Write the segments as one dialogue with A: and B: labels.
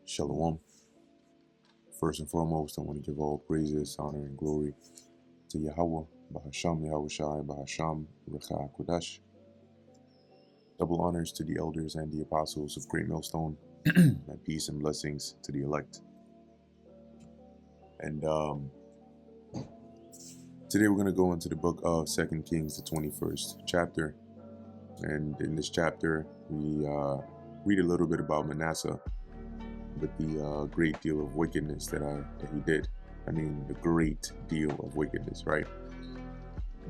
A: Shalom. First and foremost, I want to give all praises, honor, and glory to Yahweh, Bahasham Yahweh Shai, Bahasham Recha Kodesh. Double honors to the elders and the apostles of Great Millstone, and peace and blessings to the elect. And today we're going to go into the book of 2 Kings, the 21st chapter. And in this chapter, we read a little bit about Manasseh, with the great deal of wickedness that he did. I mean, the great deal of wickedness, right?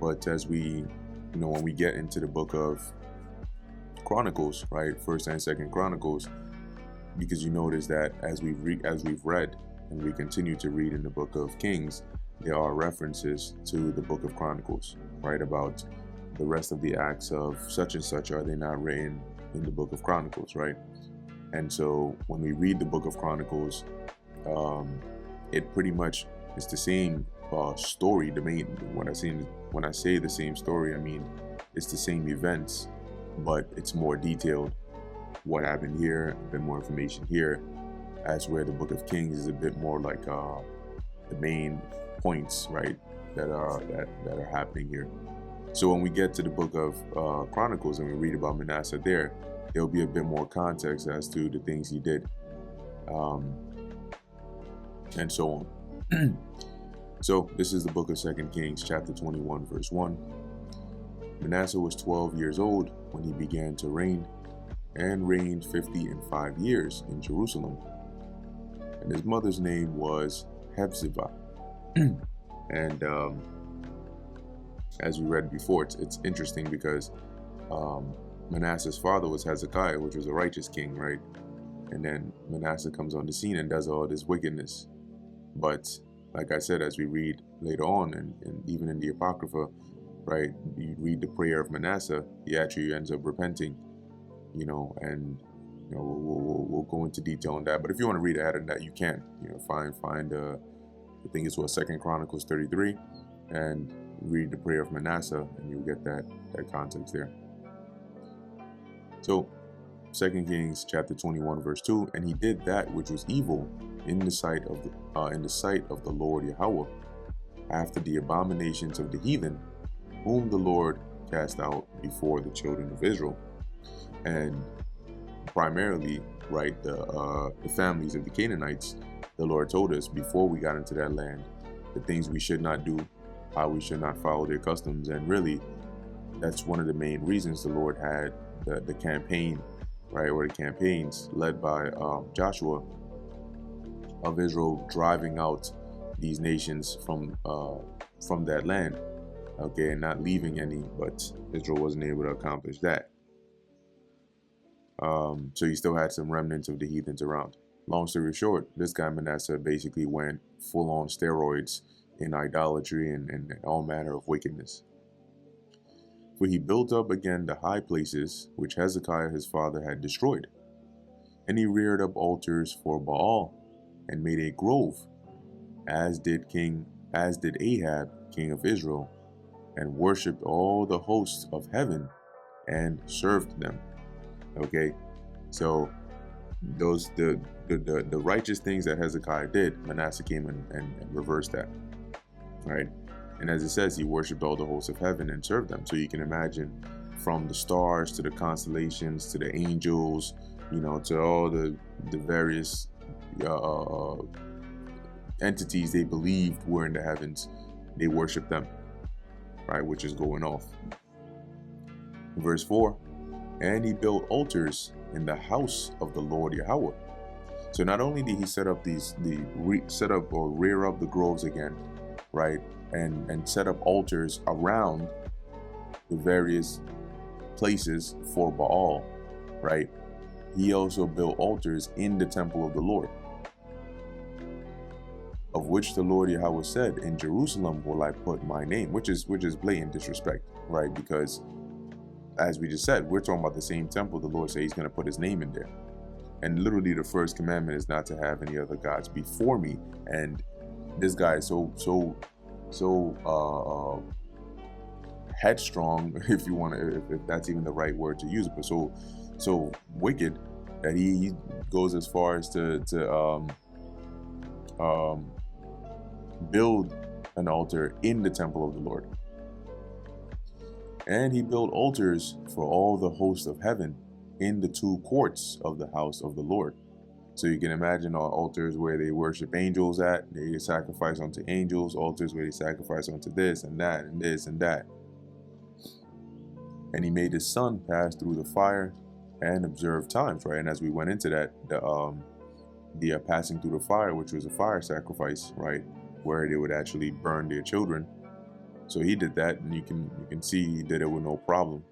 A: But as we, when we get into the book of Chronicles, right, First and Second Chronicles, because you notice that as we've read and we continue to read in the book of Kings, there are references to the book of Chronicles, right? About the rest of the acts of such and such, are they not written in the book of Chronicles, right? And so when we read the book of Chronicles, it pretty much is the same story. When I say the same story, I mean it's the same events, but it's more detailed. What happened here, a bit more information here, as where the book of Kings is a bit more like the main points, right, that are happening here. So when we get to the book of Chronicles and we read about Manasseh there'll be a bit more context as to the things he did, and so on. So this is the book of 2 Kings, chapter 21, verse 1. Manasseh was 12 years old when he began to reign, and reigned 55 years in Jerusalem. And his mother's name was Hephzibah. And as we read before, it's interesting because Manasseh's father was Hezekiah, which was a righteous king, right? And then Manasseh comes on the scene and does all this wickedness. But like I said, as we read later on, and even in the Apocrypha, right, you read the prayer of Manasseh, he actually ends up repenting, and we'll go into detail on that. But if you want to read ahead of that, you can, find I think it's 2 Chronicles 33, and read the prayer of Manasseh, and you'll get that context there. So 2 Kings chapter 21 verse 2, and he did that which was evil in the sight of the Lord Yahweh, after the abominations of the heathen, whom the Lord cast out before the children of Israel. And primarily, right, the families of the Canaanites, the Lord told us before we got into that land, the things we should not do, how we should not follow their customs. And really, that's one of the main reasons the Lord had the campaign, right, or the campaigns led by Joshua of Israel, driving out these nations from that land, okay, and not leaving any, but Israel wasn't able to accomplish that. So you still had some remnants of the heathens around. Long story short, this guy Manasseh basically went full on steroids in idolatry and all manner of wickedness. For he built up again the high places which Hezekiah his father had destroyed. And he reared up altars for Baal, and made a grove, as did Ahab, king of Israel, and worshipped all the hosts of heaven, and served them. Okay, so those the righteous things that Hezekiah did, Manasseh came and reversed that, right? And as it says, he worshipped all the hosts of heaven and served them. So you can imagine, from the stars to the constellations to the angels, to all the various entities they believed were in the heavens, they worshiped them, right? Which is going off. Verse 4, and he built altars in the house of the Lord Yahweh. So not only did he set up rear up the groves again, right, and set up altars around the various places for Baal, right, he also built altars in the temple of the Lord, of which the Lord Yahweh said, in Jerusalem will I put my name, which is blatant disrespect, right? Because as we just said, we're talking about the same temple. The Lord said he's going to put his name in there. And literally the first commandment is not to have any other gods before me. And this guy is so headstrong, if you want to, if that's even the right word to use, but so wicked that he goes as far as to um, build an altar in the temple of the Lord. And he built altars for all the hosts of heaven in the two courts of the house of the Lord. So you can imagine altars where they worship angels at, they sacrifice unto angels, altars where they sacrifice unto this and that and this and that. And he made his son pass through the fire and observe times, right? And as we went into that, the passing through the fire, which was a fire sacrifice, right, where they would actually burn their children. So he did that, and you can see he did it with no problem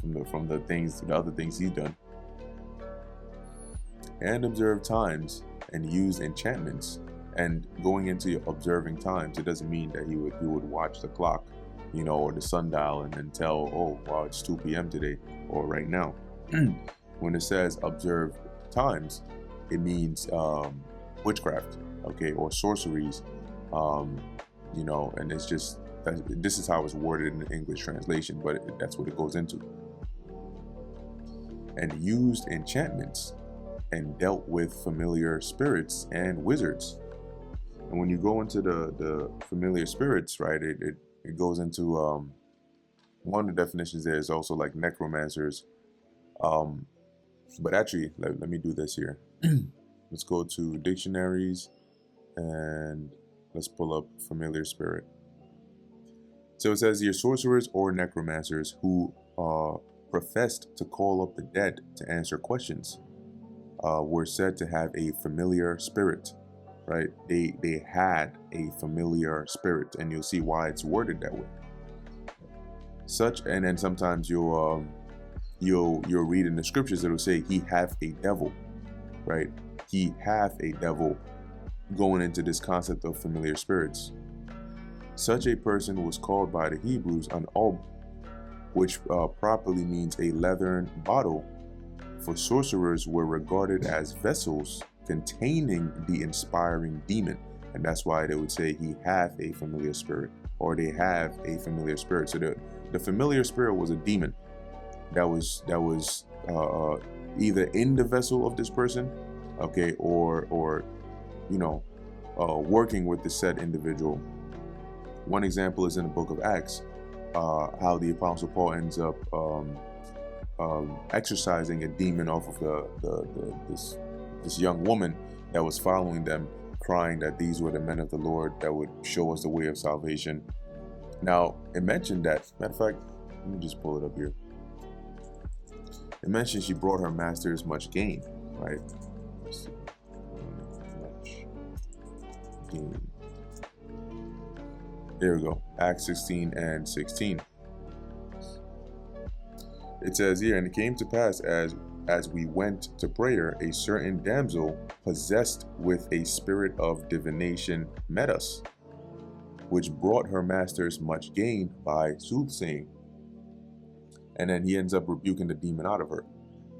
A: from the other things he's done. And observe times and use enchantments. And going into observing times, it doesn't mean that he would watch the clock, or the sundial and then tell, oh, wow, it's 2 p.m. today or right now. When it says observe times, it means witchcraft, okay, or sorceries, and it's just this is how it's worded in the English translation, but that's what it goes into. And used enchantments and dealt with familiar spirits and wizards. And when you go into the familiar spirits, right, it goes into one of the definitions there is also like necromancers. But actually, let me do this here. Let's go to dictionaries and let's pull up familiar spirit. So it says here, sorcerers or necromancers who professed to call up the dead to answer questions were said to have a familiar spirit, right? They had a familiar spirit, and you'll see why it's worded that way. And then sometimes you'll read in the scriptures it'll say he hath a devil, right? He hath a devil, going into this concept of familiar spirits. Such a person was called by the Hebrews an ob, which properly means a leathern bottle, for sorcerers were regarded as vessels containing the inspiring demon, and that's why they would say he hath a familiar spirit, or they have a familiar spirit. So the familiar spirit was a demon that was either in the vessel of this person, okay, or working with the said individual. One example is in the book of Acts, how the Apostle Paul ends up exorcising a demon off of this young woman that was following them, crying that these were the men of the Lord that would show us the way of salvation. Now, it mentioned that, matter of fact, let me just pull it up here. It mentioned she brought her masters much gain, right? Let's see. Much gain. There we go. Acts 16 and 16. It says here, and it came to pass as we went to prayer, a certain damsel possessed with a spirit of divination met us, which brought her masters much gain by soothsaying. And then he ends up rebuking the demon out of her.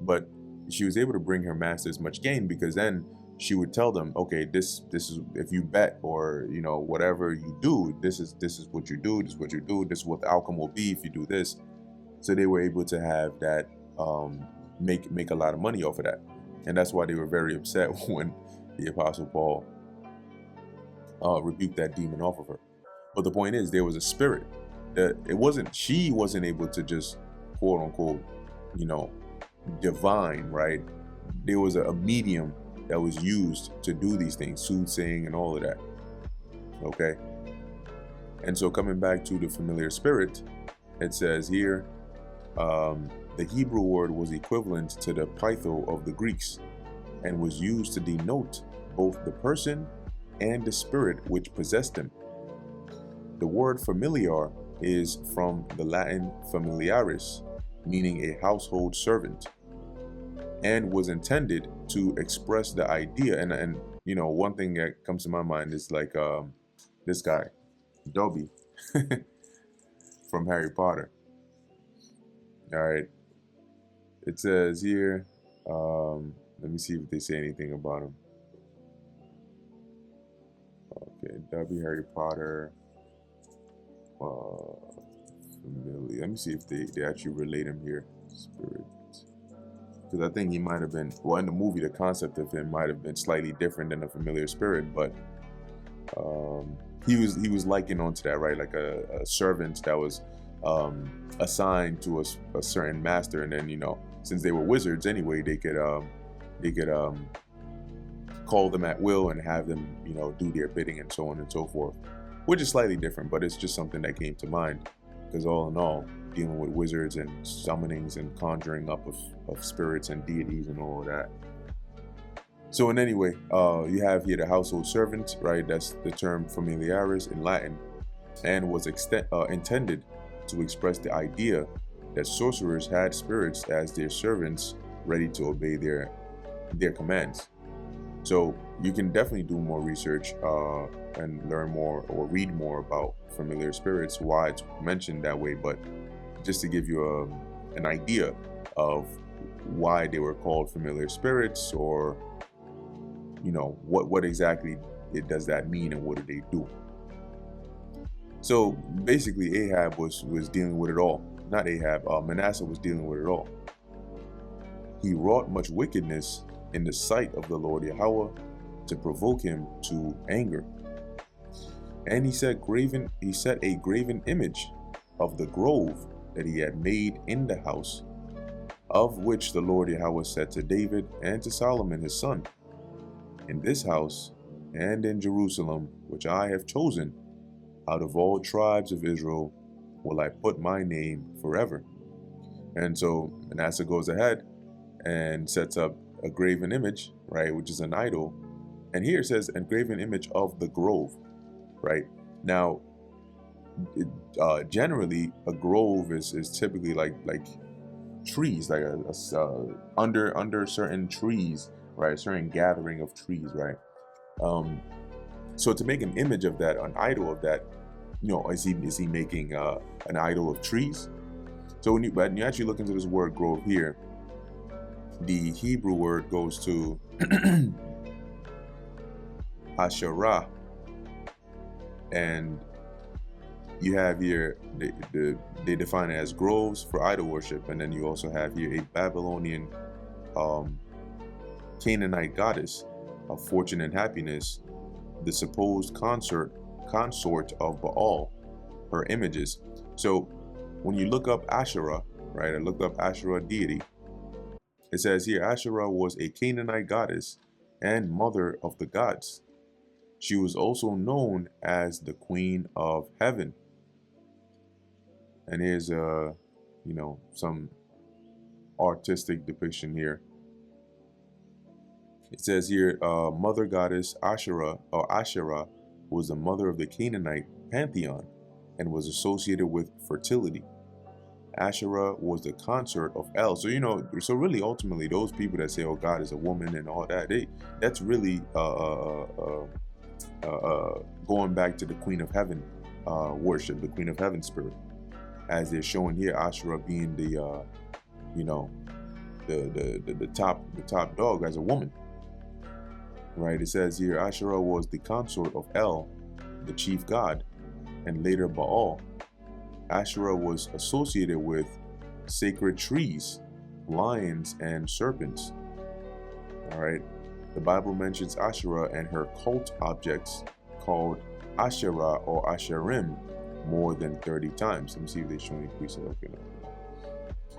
A: But she was able to bring her masters much gain, because then she would tell them, okay, this is, if you bet or whatever you do, this is what you do, this is what you do, this is what the outcome will be if you do this. So they were able to have that make a lot of money off of that. And that's why they were very upset when the Apostle Paul rebuked that demon off of her. But the point is, there was a spirit that she wasn't able to just quote unquote divine, right? There was a medium that was used to do these things, soothsaying and all of that. Okay. And so coming back to the familiar spirit, it says here, the Hebrew word was equivalent to the pytho of the Greeks and was used to denote both the person and the spirit which possessed him. The word familiar is from the Latin familiaris, meaning a household servant, and was intended to express the idea. And one thing that comes to my mind is like this guy, Dobby, from Harry Potter. All right. It says here, let me see if they say anything about him. Okay, Dobby, Harry Potter, familiar. Let me see if they actually relate him here. Spirit. because I think he might have been, well, in the movie, the concept of him might have been slightly different than a familiar spirit, but he was likened onto that, right? Like a servant that was assigned to a certain master, and then, you know, since they were wizards anyway, they could call them at will and have them, you know, do their bidding and so on and so forth, which is slightly different, but it's just something that came to mind, because all in all, dealing with wizards and summonings and conjuring up of spirits and deities and all of that. So in any way, you have here the household servant, right? That's the term familiaris in Latin, and was intended to express the idea that sorcerers had spirits as their servants ready to obey their commands. So you can definitely do more research and learn more or read more about familiar spirits, why it's mentioned that way, but just to give you an idea of why they were called familiar spirits, or, you know, what exactly does that mean and what do they do. So basically Ahab was dealing with it all. Not Ahab, Manasseh was dealing with it all. He wrought much wickedness in the sight of the Lord Yahweh to provoke him to anger. And he set a graven image of the grove that he had made in the house, of which the Lord Yahweh said to David and to Solomon his son, in this house and in Jerusalem, which I have chosen, out of all tribes of Israel will I put my name forever. And so Manasseh goes ahead and sets up a graven image, right, which is an idol. And here it says a graven image of the grove, right? Now, generally, a grove is typically like trees, like under certain trees, right? A certain gathering of trees, right? So to make an image of that, an idol of that, you know, is he making an idol of trees? So when you actually look into this word grove here, the Hebrew word goes to Asherah, and you have here they define it as groves for idol worship, and then you also have here a Babylonian Canaanite goddess of fortune and happiness, the supposed consort of Baal, her images. So when you look up Asherah, right, I looked up Asherah deity. It says here, Asherah was a Canaanite goddess and mother of the gods. She was also known as the Queen of Heaven. And here's you know, some artistic depiction here. It says here, Mother Goddess Asherah was the mother of the Canaanite pantheon and was associated with fertility. Asherah was the consort of El. So, you know, so really ultimately those people that say, oh, God is a woman and all that, that's really going back to the Queen of Heaven worship, the Queen of Heaven spirit, as they're showing here, Asherah being the you know, the top dog as a woman, right? It says here, Asherah was the consort of El, the chief god, and later Baal. Asherah was associated with sacred trees, lions, and serpents. All right. The Bible mentions Asherah and her cult objects called Asherah or Asherim more than 30 times. Let me see if they show any precept. Okay,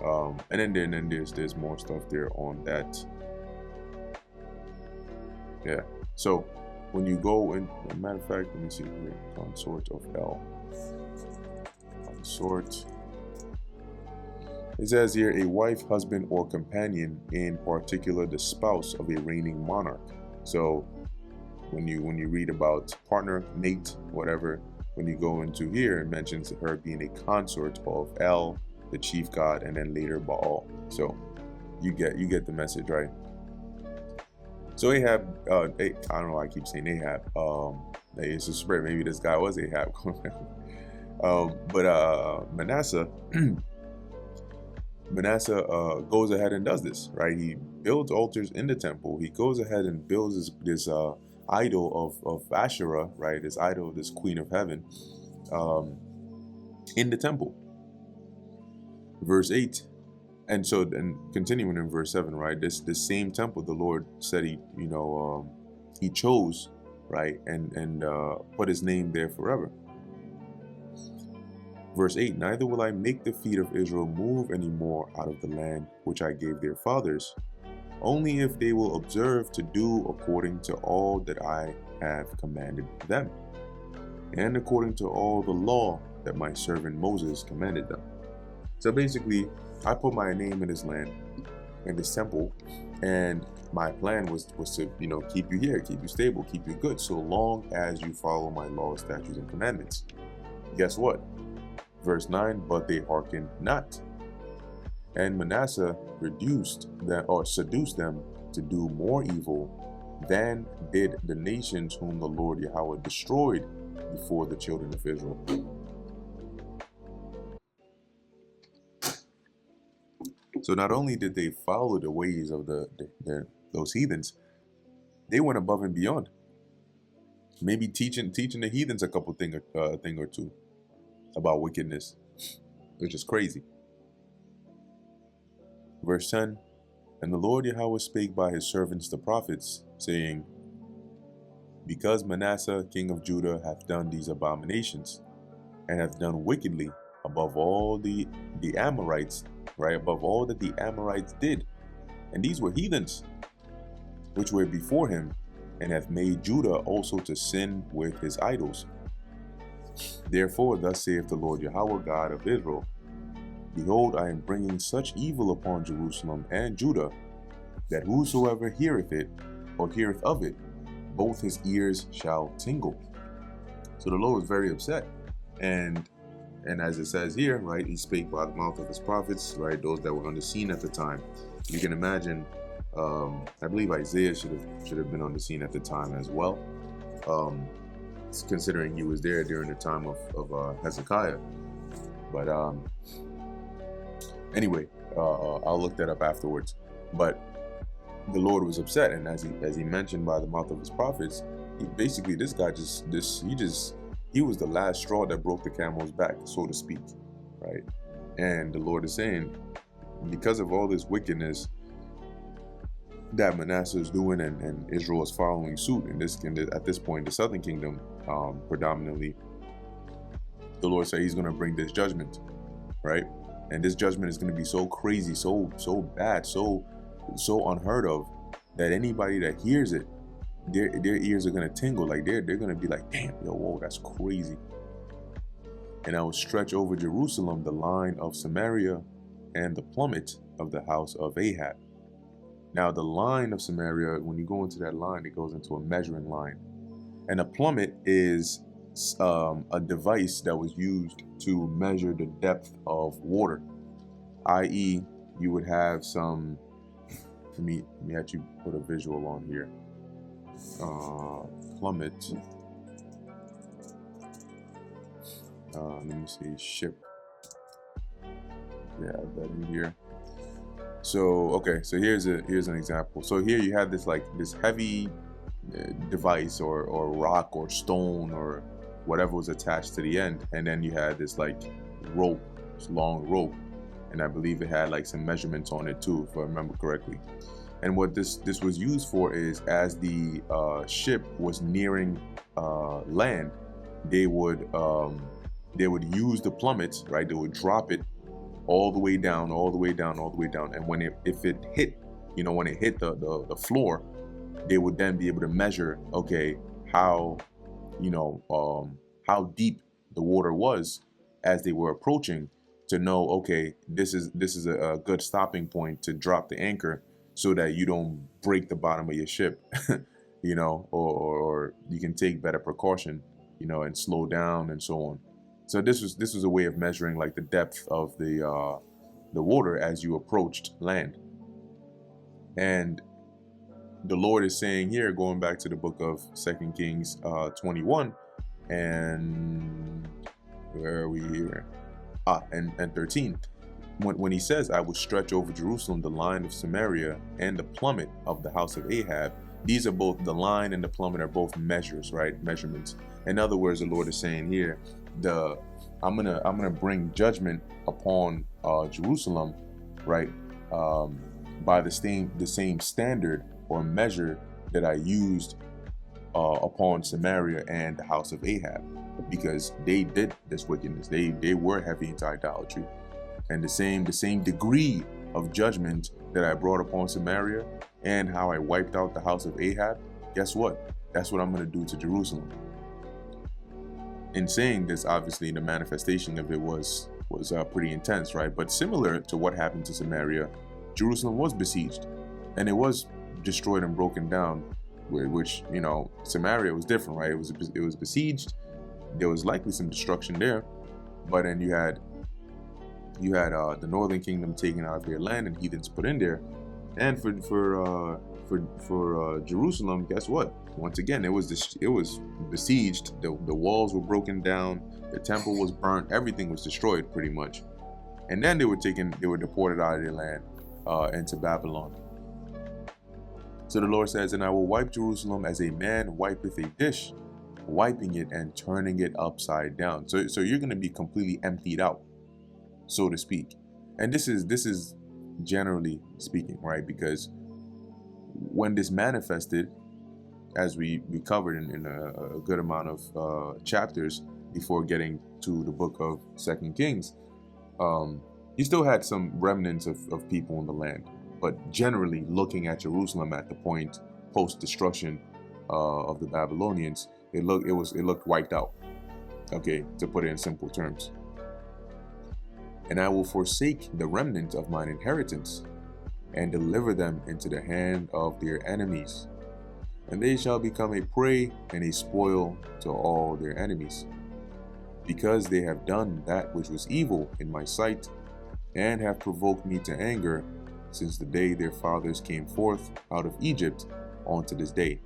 A: no. And then there's more stuff there on that. Yeah. So when you go in, matter of fact, let me see here. Consort of El. Consort. It says here a wife, husband, or companion, in particular the spouse of a reigning monarch. So when you read about partner, mate, whatever, when you go into here, it mentions her being a consort of El, the chief god, and then later Baal. So you get the message, right? So Ahab, I don't know why I keep saying Ahab. It's a spirit. Maybe this guy was Ahab. But Manasseh goes ahead and does this, right? He builds altars in the temple. He goes ahead and builds this idol of Asherah, right? This idol of this Queen of Heaven in the temple. Verse 8, And so then continuing in verse 7, right, this same temple the Lord said he chose, right, and put his name there forever. Verse 8, neither will I make the feet of Israel move any more out of the land which I gave their fathers, only if they will observe to do according to all that I have commanded them, and according to all the law that my servant Moses commanded them. So basically, I put my name in this land, in this temple, and my plan was to, keep you here, keep you stable, keep you good, so long as you follow my laws, statutes, and commandments. Guess what? Verse 9, but they hearkened not. And Manasseh seduced them to do more evil than did the nations whom the Lord Yahweh destroyed before the children of Israel. So not only did they follow the ways of those heathens, they went above and beyond. Maybe teaching the heathens a thing or two about wickedness, which is crazy. Verse 10, and the Lord Yahweh spake by his servants the prophets, saying, because Manasseh king of Judah hath done these abominations, and hath done wickedly above all the Amorites, right, above all that the Amorites did, and these were heathens, which were before him, and hath made Judah also to sin with his idols. Therefore, thus saith the Lord Yahweh God of Israel, behold, I am bringing such evil upon Jerusalem and Judah, that whosoever heareth it, or heareth of it, both his ears shall tingle. So the Lord was very upset. And as it says here, right, he spake by the mouth of his prophets, right, those that were on the scene at the time. You can imagine, I believe Isaiah should have been on the scene at the time as well, considering he was there during the time of Hezekiah. But anyway, I'll look that up afterwards. But the Lord was upset, and as he mentioned by the mouth of his prophets, basically this guy he was the last straw that broke the camel's back, so to speak, right? And the Lord is saying, because of all this wickedness that Manasseh is doing, and Israel is following suit, and at this point, the southern kingdom predominantly, the Lord said he's going to bring this judgment, right? And this judgment is going to be so crazy, so bad, so unheard of, that anybody that hears it, their ears are going to tingle, like they're going to be like, damn, yo, whoa, that's crazy. And I will stretch over Jerusalem the line of Samaria and the plummet of the house of Ahab. Now the line of Samaria, when you go into that line, it goes into a measuring line. And a plummet is a device that was used to measure the depth of water, i.e. you would have some, let me actually put a visual on here. Plummet. Let me see, ship. Yeah, add that in here. So okay, so here's an example. So here you have this heavy device or rock or stone or whatever was attached to the end, and then you had this rope, this long rope, and I believe it had some measurements on it too, if I remember correctly. And what this was used for is, as the ship was nearing land, they would use the plummets, right? They would drop it all the way down, and when it hit the floor, they would then be able to measure, okay, how deep the water was as they were approaching, to know, okay, this is a good stopping point to drop the anchor, so that you don't break the bottom of your ship, or you can take better precaution, and slow down and so on. So this was a way of measuring the depth of the water as you approached land. And the Lord is saying here, going back to the book of 2 Kings 21, and where are we here? And 13. When he says, I will stretch over Jerusalem the line of Samaria and the plummet of the house of Ahab, these are both, the line and the plummet are both measures, right? Measurements. In other words, the Lord is saying here, I'm gonna bring judgment upon Jerusalem right? By the same standard or measure that I used upon Samaria and the house of Ahab, because they did this wickedness. They were heavy into idolatry, and the same degree of judgment that I brought upon Samaria and how I wiped out the house of Ahab. Guess what? That's what I'm going to do to Jerusalem. In saying this, obviously, the manifestation of it was pretty intense, right? But similar to what happened to Samaria, Jerusalem was besieged, and it was destroyed and broken down. Which, you know, Samaria was different, right? It was besieged. There was likely some destruction there, but then you had the northern kingdom taken out of their land and heathens put in there. And for Jerusalem, guess what? Once again, it was besieged. The walls were broken down. The temple was burnt. Everything was destroyed pretty much. And then they were deported out of their land into Babylon. So the Lord says, "And I will wipe Jerusalem as a man wipeth a dish, wiping it and turning it upside down." So you're going to be completely emptied out, so to speak. And this is generally speaking, right? Because when this manifested, as we covered in a good amount of chapters before getting to the book of 2 Kings, you still had some remnants of people in the land. But generally, looking at Jerusalem at the point post-destruction of the Babylonians, it looked wiped out. Okay, to put it in simple terms. "And I will forsake the remnant of mine inheritance, and deliver them into the hand of their enemies. And they shall become a prey and a spoil to all their enemies, because they have done that which was evil in my sight, and have provoked me to anger, since the day their fathers came forth out of Egypt onto this day."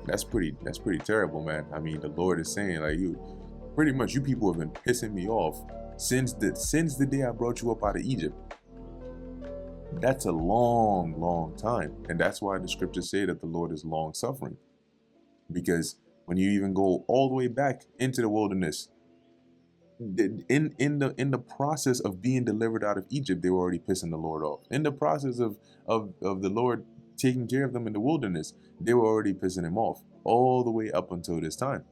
A: That's pretty terrible, man. I mean, the Lord is saying, like, you people have been pissing me off since the day I brought you up out of Egypt. That's a long time. And that's why the scriptures say that the Lord is long suffering. Because when you even go all the way back into the wilderness, in the process of being delivered out of Egypt, they were already pissing the Lord off. In the process of the Lord taking care of them in the wilderness, they were already pissing him off all the way up until this time.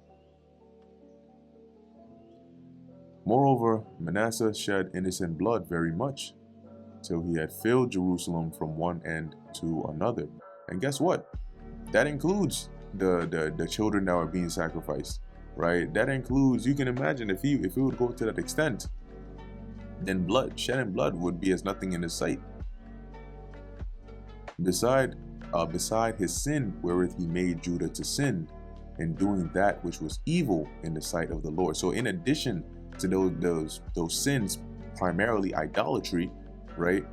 A: "Moreover, Manasseh shed innocent blood very much, till he had filled Jerusalem from one end to another." And guess what? That includes the children that were being sacrificed. Right? That includes, you can imagine if it would go to that extent, then shedding blood would be as nothing in his sight. Beside his sin, wherewith he made Judah to sin, in doing that which was evil in the sight of the Lord. So in addition to those sins, primarily idolatry, right?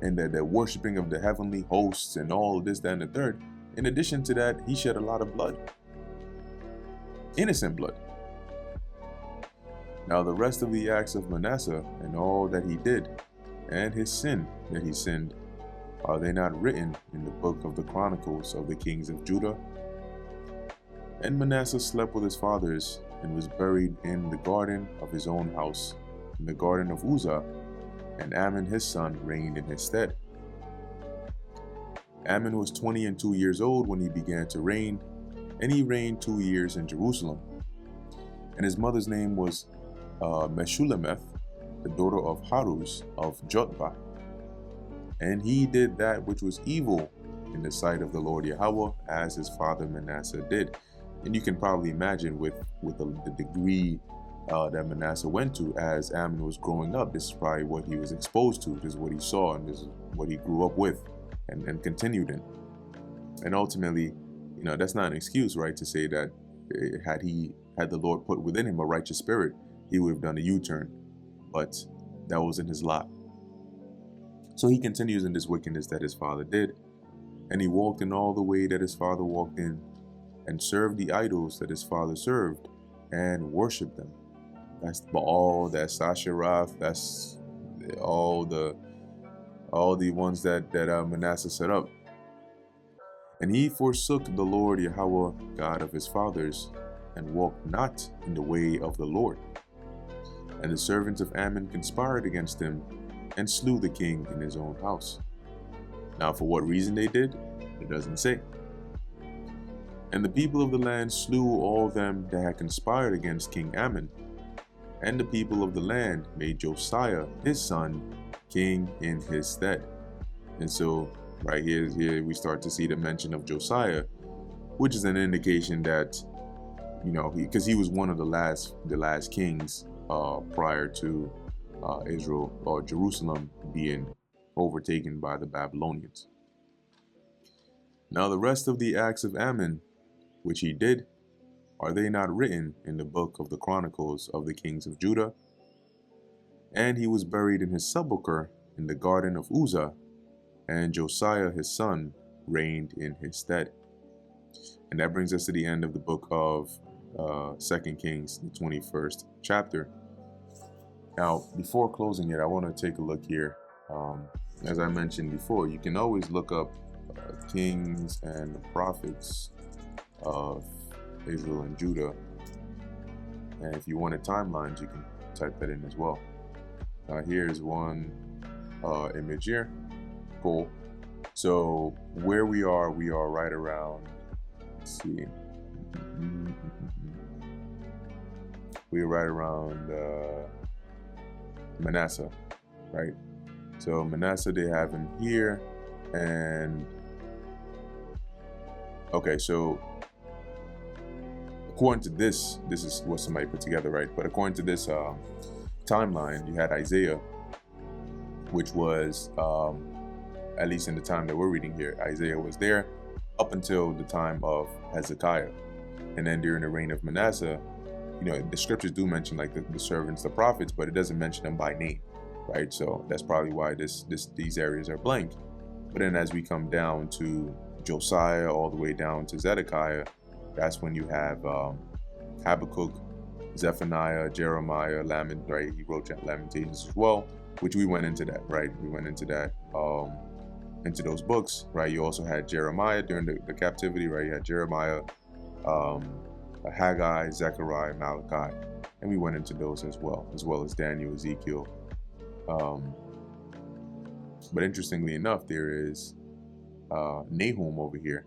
A: And the worshiping of the heavenly hosts and all this, that, and the third. In addition to that, he shed a lot of blood. Innocent blood. "Now the rest of the acts of Manasseh, and all that he did, and his sin that he sinned, are they not written in the book of the Chronicles of the kings of Judah? And Manasseh slept with his fathers, and was buried in the garden of his own house, in the garden of Uzzah, and Amon his son reigned in his stead. Amon was 22 years old when he began to reign, and he reigned 2 years in Jerusalem. And his mother's name was Meshullemeth, the daughter of Haruz of Jotbah. And he did that which was evil in the sight of the Lord Yahweh, as his father Manasseh did." And you can probably imagine with the degree that Manasseh went to as Amon was growing up. This is probably what he was exposed to. This is what he saw, and this is what he grew up with and continued in. And ultimately, you know, that's not an excuse, right, to say that had the Lord put within him a righteous spirit, he would have done a U-turn. But that wasn't his lot. So he continues in this wickedness that his father did, and he walked in all the way that his father walked in, and served the idols that his father served, and worshipped them. That's Baal, that's Asheroth, that's all the ones that Manasseh set up. "And he forsook the Lord Yahweh, God of his fathers, and walked not in the way of the Lord. And the servants of Ammon conspired against him, and slew the king in his own house. Now, for what reason they did, it doesn't say. And the people of the land slew all them that had conspired against King Ammon. And the people of the land made Josiah, his son, king in his stead. And so, right here we start to see the mention of Josiah, which is an indication that, because he was one of the last kings prior to Israel or Jerusalem being overtaken by the Babylonians. Now the rest of the acts of Ammon, which he did, are they not written in the book of the Chronicles of the kings of Judah? And he was buried in his sepulchre in the garden of Uzzah, and Josiah his son reigned in his stead. And that brings us to the end of the book of 2 Kings, the 21st chapter. Now, before closing it, I want to take a look here. As I mentioned before, you can always look up kings and the prophets of Israel and Judah. And if you wanted timelines, you can type that in as well. Here's one image here. Cool. So where we are right around, let's see. We're right around Manasseh, right? So Manasseh, they have him here. And okay, so according to this is what somebody put together, right? But according to this timeline, you had Isaiah, which was, at least in the time that we're reading here, Isaiah was there up until the time of Hezekiah. And then during the reign of Manasseh, the scriptures do mention like the servants, the prophets, but it doesn't mention them by name, right? So that's probably why these areas are blank. But then as we come down to Josiah all the way down to Zedekiah, that's when you have Habakkuk, Zephaniah, Jeremiah, right? He wrote Lamentations as well, which we went into that, right? We went into that, into those books, right? You also had Jeremiah during the captivity, right? You had Jeremiah, Haggai, Zechariah, Malachi, and we went into those as well as Daniel, Ezekiel. But interestingly enough, there is Nahum over here,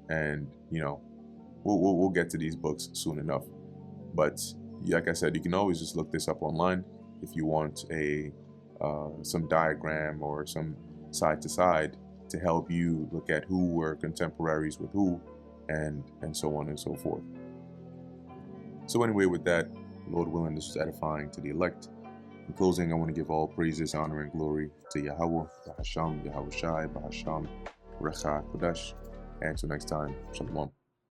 A: and we'll get to these books soon enough. But like I said, you can always just look this up online if you want some diagram or some side to side to help you look at who were contemporaries with who, and so on and so forth. So anyway, with that, Lord willing, this is edifying to the elect. In closing, I want to give all praises, honor, and glory to Yahweh, Bahasham, Yahweh Shai, Bahasham, Recha Kodesh. And until next time, Shalom.